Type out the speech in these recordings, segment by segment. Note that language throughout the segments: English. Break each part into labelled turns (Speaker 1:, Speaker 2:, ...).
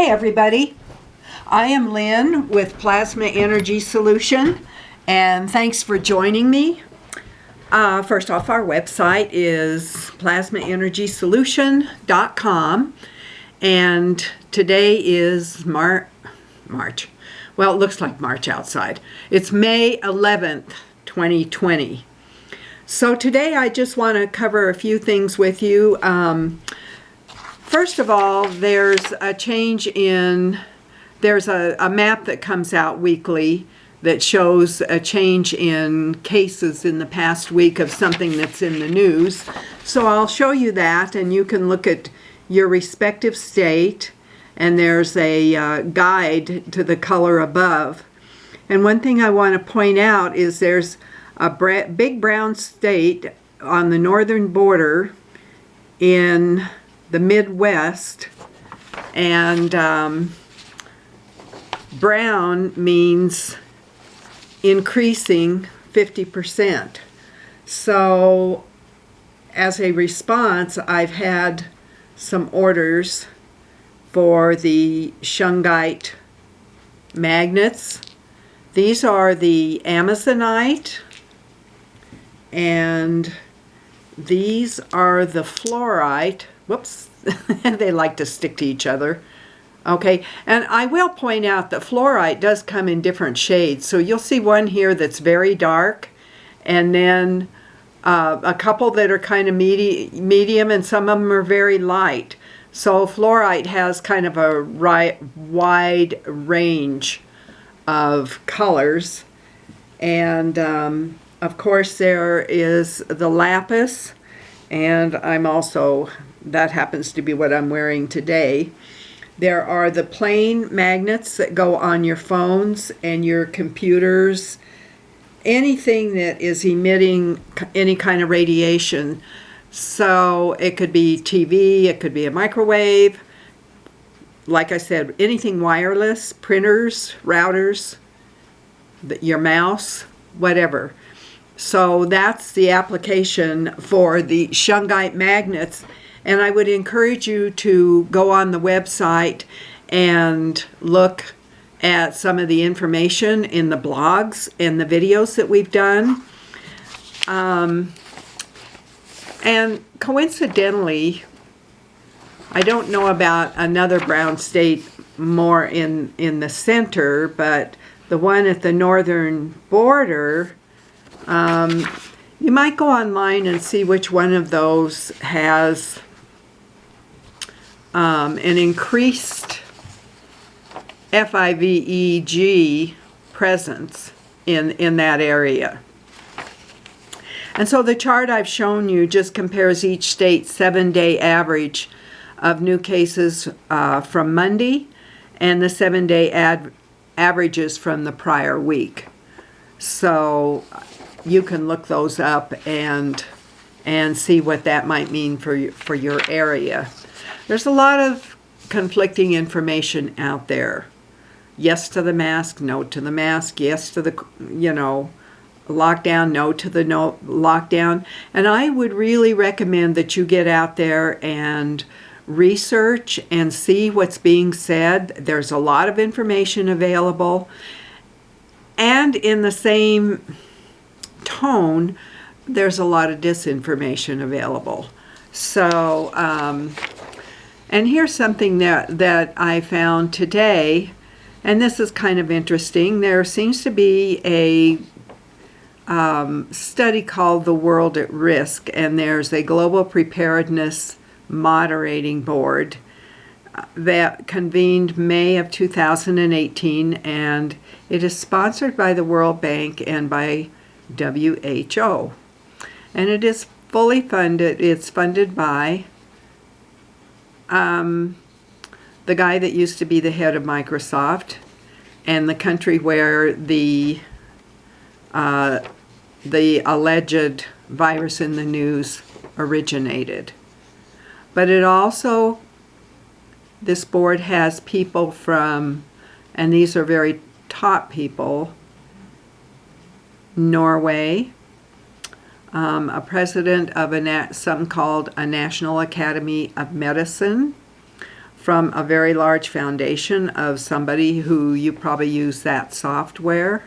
Speaker 1: Hi everybody, I am Lynn with Plasma Energy Solution, and thanks for joining me. First off, our website is plasmaenergysolution.com, and today is March. Well, it looks like March outside. It's May 11th, 2020. So today I just want to cover a few things with you. First of all, there's a change there's a map that comes out weekly that shows a change in cases in the past week of something that's in the news. So I'll show you that, and you can look at your respective state, and there's a guide to the color above. And one thing I want to point out is there's a big brown state on the northern border in the Midwest, and brown means increasing 50%. So as a response, I've had some orders for the shungite magnets. These are the Amazonite, and these are the fluorite. Whoops, they like to stick to each other. Okay, and I will point out that fluorite does come in different shades. So you'll see one here that's very dark, and then a couple that are kind of medium, and some of them are very light. So fluorite has kind of a wide range of colors. And of course there is the lapis, and that happens to be what I'm wearing today. There are the plain magnets that go on your phones and your computers, anything that is emitting any kind of radiation. So it could be TV, it could be a microwave, like I said, anything wireless, printers, routers, your mouse, whatever. So that's the application for the shungite magnets. And I would encourage you to go on the website and look at some of the information in the blogs and the videos that we've done. And coincidentally, I don't know about another brown state more in the center, but the one at the northern border, you might go online and see which one of those has an increased FIVEG presence in that area. And so the chart I've shown you just compares each state's 7-day average of new cases from Monday and the 7-day averages from the prior week. So you can look those up and see what that might mean for your area. There's a lot of conflicting information out there. Yes to the mask, no to the mask, yes to the, lockdown, no to the no lockdown. And I would really recommend that you get out there and research and see what's being said. There's a lot of information available. And in the same tone, there's a lot of disinformation available. So, and here's something that I found today, and this is kind of interesting. There seems to be a study called The World at Risk, and there's a Global Preparedness Moderating Board that convened May of 2018, and it is sponsored by the World Bank and by WHO. And it is fully funded. It's funded by the guy that used to be the head of Microsoft and the country where the alleged virus in the news originated. But it also, this board has people from, and these are very top people, Norway, a president of something called a National Academy of Medicine, from a very large foundation of somebody who you probably use that software.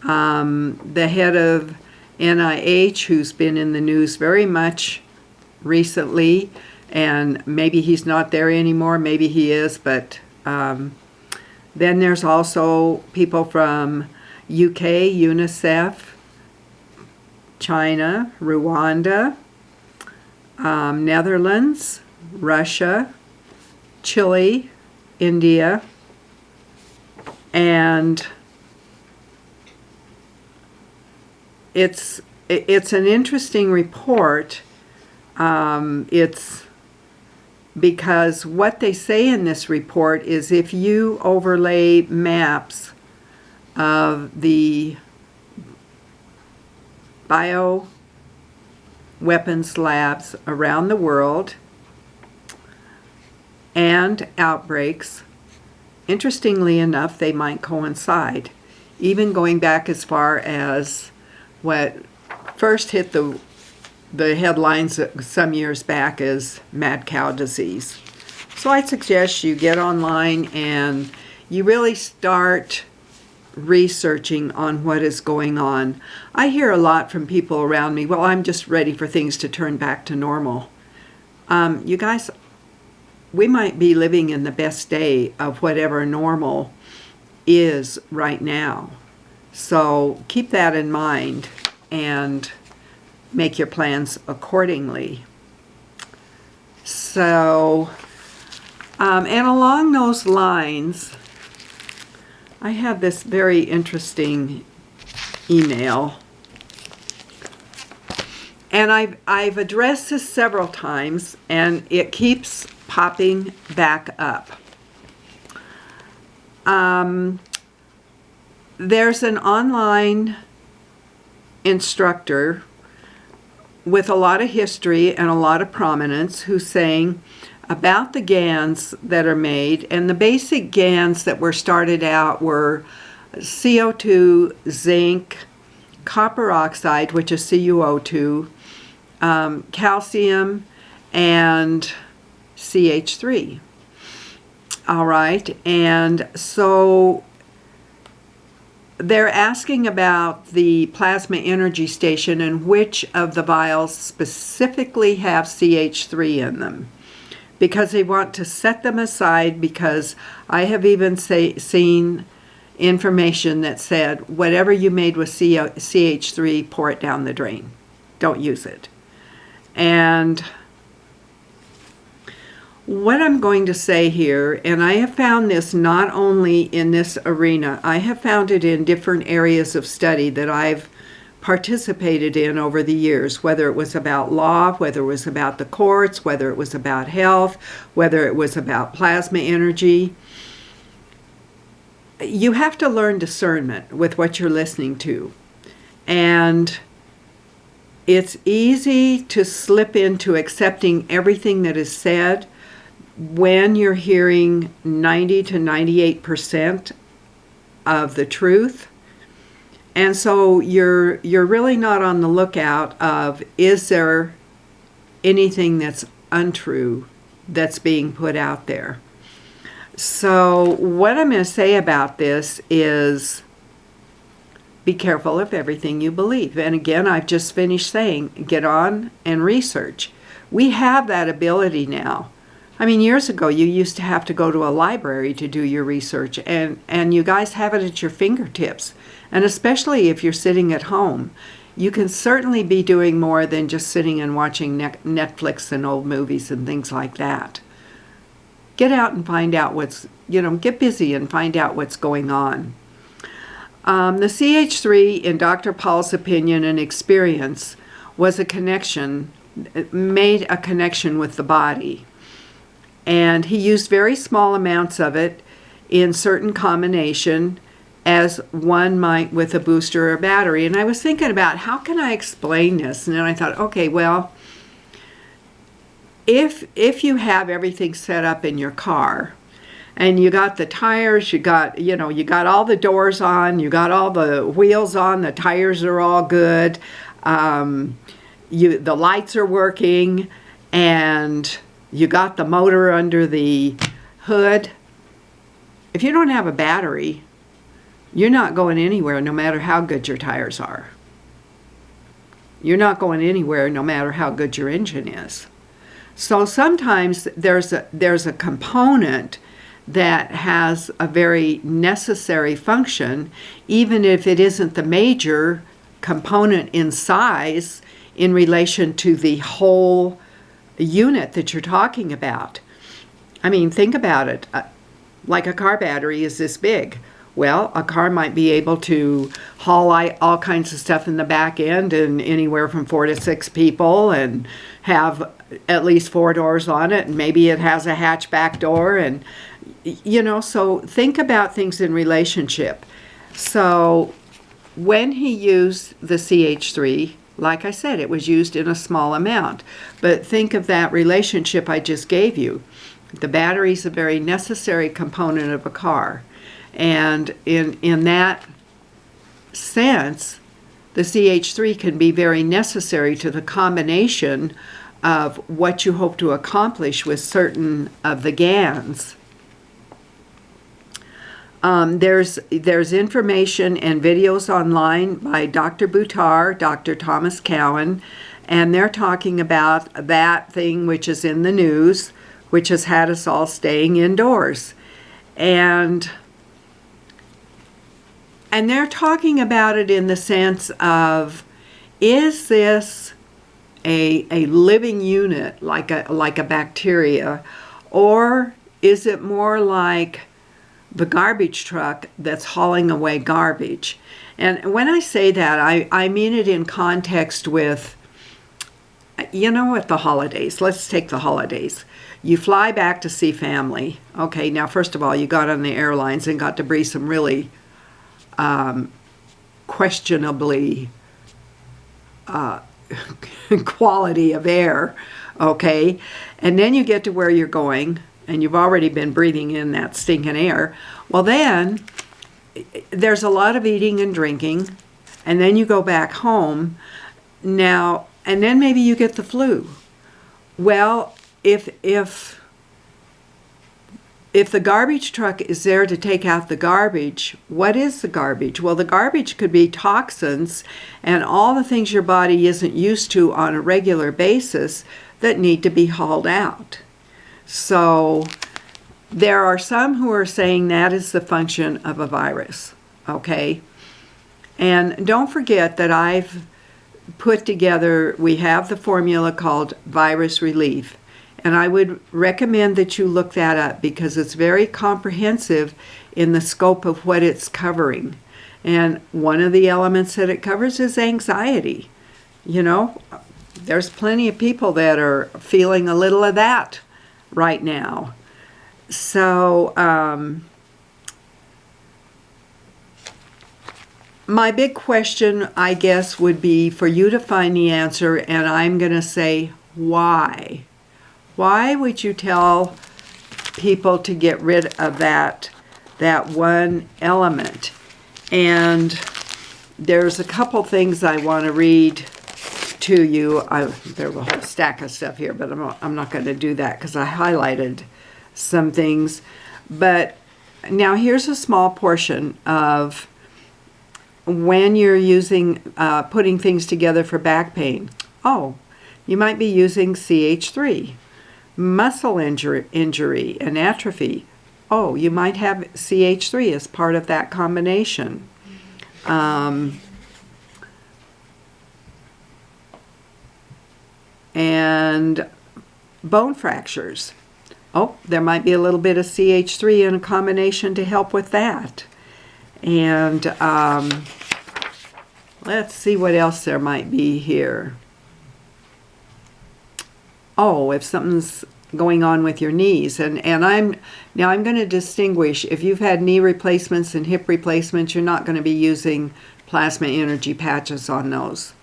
Speaker 1: The head of NIH, who's been in the news very much recently, and maybe he's not there anymore, maybe he is, but then there's also people from UK, UNICEF, China, Rwanda, Netherlands, Russia, Chile, India, and it's an interesting report. It's because what they say in this report is if you overlay maps of the bioweapons labs around the world and outbreaks, interestingly enough, they might coincide, even going back as far as what first hit the headlines some years back as mad cow disease. So I suggest you get online and you really start researching on what is going on. I hear a lot from people around me, well, I'm just ready for things to turn back to normal. You guys, we might be living in the best day of whatever normal is right now. So keep that in mind and make your plans accordingly. So, and along those lines, I have this very interesting email. And I've addressed this several times, and it keeps popping back up. There's an online instructor with a lot of history and a lot of prominence who's saying about the GANs that are made, and the basic GANs that were started out were CO2, zinc, copper oxide, which is CuO2, calcium, and CH3. All right, and so they're asking about the plasma energy station and which of the vials specifically have CH3 in them, because they want to set them aside, because I have even seen information that said, whatever you made with CH3, pour it down the drain. Don't use it. And what I'm going to say here, and I have found this not only in this arena, I have found it in different areas of study that I've participated in over the years, whether it was about law, whether it was about the courts, whether it was about health, whether it was about plasma energy. You have to learn discernment with what you're listening to. And it's easy to slip into accepting everything that is said when you're hearing 90 to 98% of the truth. And so you're really not on the lookout of, is there anything that's untrue that's being put out there? So what I'm going to say about this is, be careful of everything you believe. And again, I've just finished saying, get on and research. We have that ability now. I mean, years ago, you used to have to go to a library to do your research, and you guys have it at your fingertips. And especially if you're sitting at home, you can certainly be doing more than just sitting and watching Netflix and old movies and things like that. Get out and find out what's, get busy and find out what's going on. The CH3, in Dr. Paul's opinion and experience, was a connection, made a connection with the body. And he used very small amounts of it in certain combination, as one might with a booster or battery. And I was thinking about, how can I explain this? And then I thought, okay, well, if you have everything set up in your car, and you got the tires, you got all the doors on, you got all the wheels on, the tires are all good, the lights are working, and You got the motor under the hood. If you don't have a battery, you're not going anywhere no matter how good your tires are. You're not going anywhere no matter how good your engine is. So sometimes there's a component that has a very necessary function, even if it isn't the major component in size in relation to the whole unit that you're talking about. I mean, think about it. Like a car battery is this big. Well, a car might be able to haul all kinds of stuff in the back end, and anywhere from 4 to 6 people, and have at least 4 doors on it, and maybe it has a hatchback door, and so think about things in relationship. So when he used the CH3, like I said, it was used in a small amount, but think of that relationship I just gave you. The battery is a very necessary component of a car. And in that sense, the CH3 can be very necessary to the combination of what you hope to accomplish with certain of the GANs. There's information and videos online by Dr. Buttar, Dr. Thomas Cowan, and they're talking about that thing which is in the news, which has had us all staying indoors. And they're talking about it in the sense of, is this a living unit like a bacteria, or is it more like the garbage truck that's hauling away garbage? And when I say that, I mean it in context with, at the holidays. Let's take the holidays. You fly back to see family. Okay, now first of all, you got on the airlines and got to breathe some really questionably quality of air, okay? And then you get to where you're going, and you've already been breathing in that stinking air. Well, then there's a lot of eating and drinking, and then you go back home. Now, and then maybe you get the flu. Well, if the garbage truck is there to take out the garbage, what is the garbage? Well, the garbage could be toxins and all the things your body isn't used to on a regular basis that need to be hauled out. So there are some who are saying that is the function of a virus, okay? And don't forget that I've put together, we have the formula called Virus Relief. And I would recommend that you look that up because it's very comprehensive in the scope of what it's covering. And one of the elements that it covers is anxiety. There's plenty of people that are feeling a little of that right now. So my big question, I guess, would be for you to find the answer, and I'm going to say, why? Why would you tell people to get rid of that one element? And there's a couple things I want to read to you. There's a whole stack of stuff here, but I'm not going to do that because I highlighted some things. But now here's a small portion of when you're using, putting things together for back pain. Oh, you might be using CH3. Muscle injury and atrophy. Oh, you might have CH3 as part of that combination. And bone fractures. Oh, there might be a little bit of CH3 in a combination to help with that. And let's see what else there might be here. Oh, if something's going on with your knees. And I'm going to distinguish, if you've had knee replacements and hip replacements, you're not going to be using plasma energy patches on those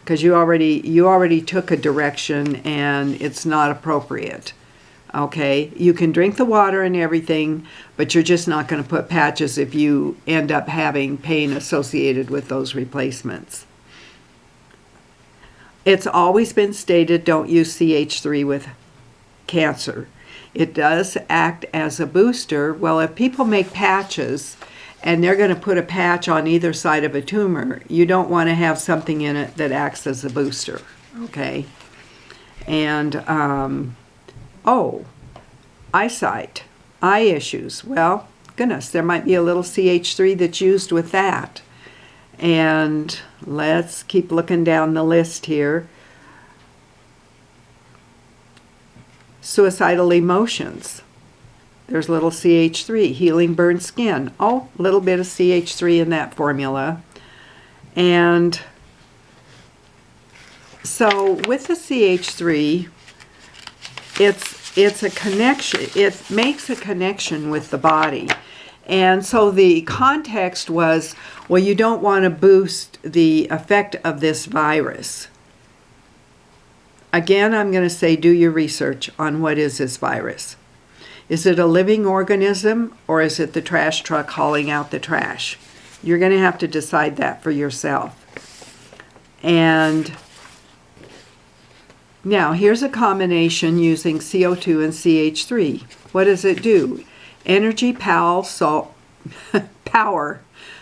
Speaker 1: because you already took a direction and it's not appropriate. Okay, you can drink the water and everything, but you're just not going to put patches if you end up having pain associated with those replacements. It's always been stated, don't use CH3 with cancer. It does act as a booster. Well, if people make patches and they're going to put a patch on either side of a tumor, you don't want to have something in it that acts as a booster, okay? And, eyesight, eye issues. Well, goodness, there might be a little CH3 that's used with that. And let's keep looking down the list here. Suicidal emotions. There's little CH3. Healing burned skin. Oh, a little bit of CH3 in that formula. And so with the CH3, it's a connection. It makes a connection with the body. And so the context was, well, you don't want to boost the effect of this virus. Again, I'm going to say do your research on what is this virus. Is it a living organism, or is it the trash truck hauling out the trash? You're going to have to decide that for yourself. And now here's a combination using CO2 and CH3. What does it do? Energy, power,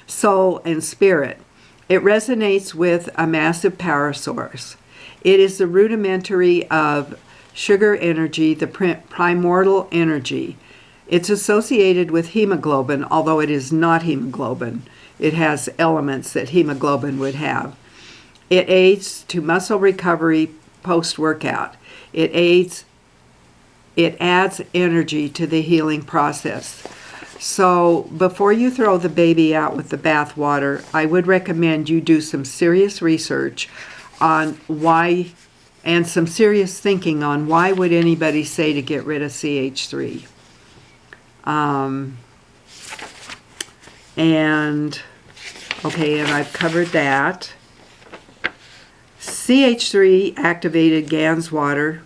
Speaker 1: soul, and spirit. It resonates with a massive power source. It is the rudimentary of sugar energy, the primordial energy. It's associated with hemoglobin, although it is not hemoglobin. It has elements that hemoglobin would have. It aids to muscle recovery post-workout. It adds energy to the healing process. So before you throw the baby out with the bathwater, I would recommend you do some serious research on why, and some serious thinking on why would anybody say to get rid of CH3. And I've covered that. CH3 activated Gans water,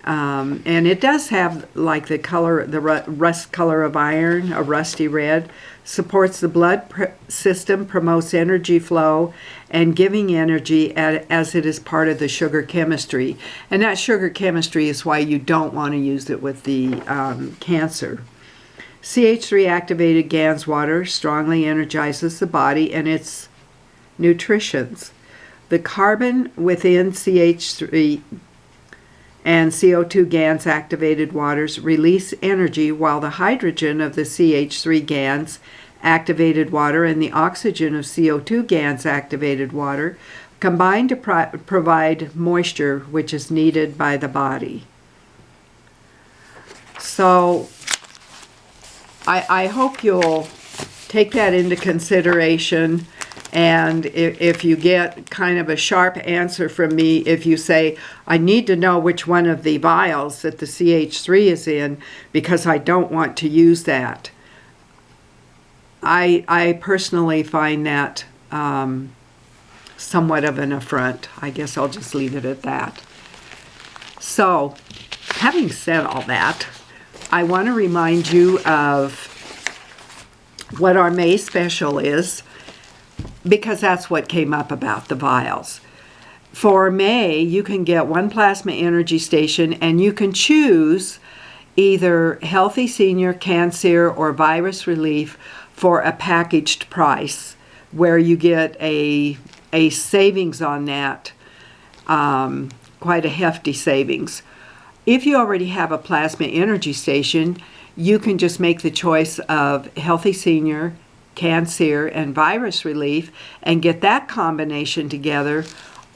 Speaker 1: and it does have like the color, the rust color of iron, a rusty red. Supports the blood system, promotes energy flow, and giving energy as it is part of the sugar chemistry. And that sugar chemistry is why you don't want to use it with the cancer. CH3 activated Gans water strongly energizes the body and its nutritions. The carbon within CH3 and CO2 GANs activated waters release energy, while the hydrogen of the CH3 GANs activated water and the oxygen of CO2 GANs activated water combine to provide moisture, which is needed by the body. So I hope you'll take that into consideration. And if you get kind of a sharp answer from me, if you say, I need to know which one of the vials that the CH3 is in because I don't want to use that. I personally find that somewhat of an affront. I guess I'll just leave it at that. So, having said all that, I want to remind you of what our May special is, because that's what came up about the vials. For May, you can get one plasma energy station, and you can choose either Healthy Senior, Cancer, or Virus Relief for a packaged price, where you get a savings on that, quite a hefty savings. If you already have a plasma energy station, you can just make the choice of Healthy Senior, Cancer, and Virus Relief and get that combination together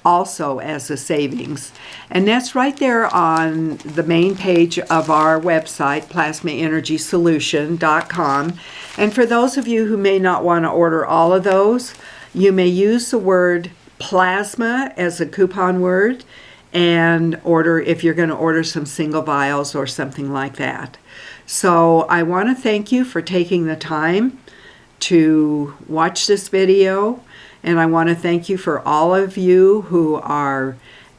Speaker 1: also as a savings. And that's right there on the main page of our website, plasmaenergysolution.com. And for those of you who may not want to order all of those, you may use the word plasma as a coupon word and order if you're going to order some single vials or something like that. So I want to thank you for taking the time to watch this video, and I want to thank you for all of you who are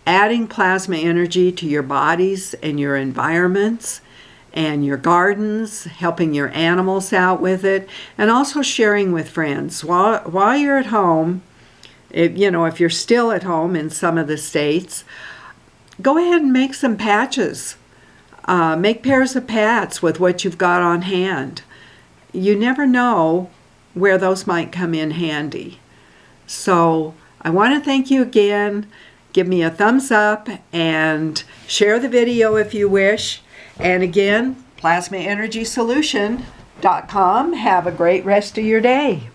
Speaker 1: adding plasma energy to your bodies and your environments and your gardens, helping your animals out with it, and also sharing with friends. While you're at home, if you're still at home in some of the states, go ahead and make some patches. Make pairs of pads with what you've got on hand. You never know where those might come in handy. So I want to thank you again. Give me a thumbs up and share the video if you wish. And again, plasmaenergysolution.com. Have a great rest of your day.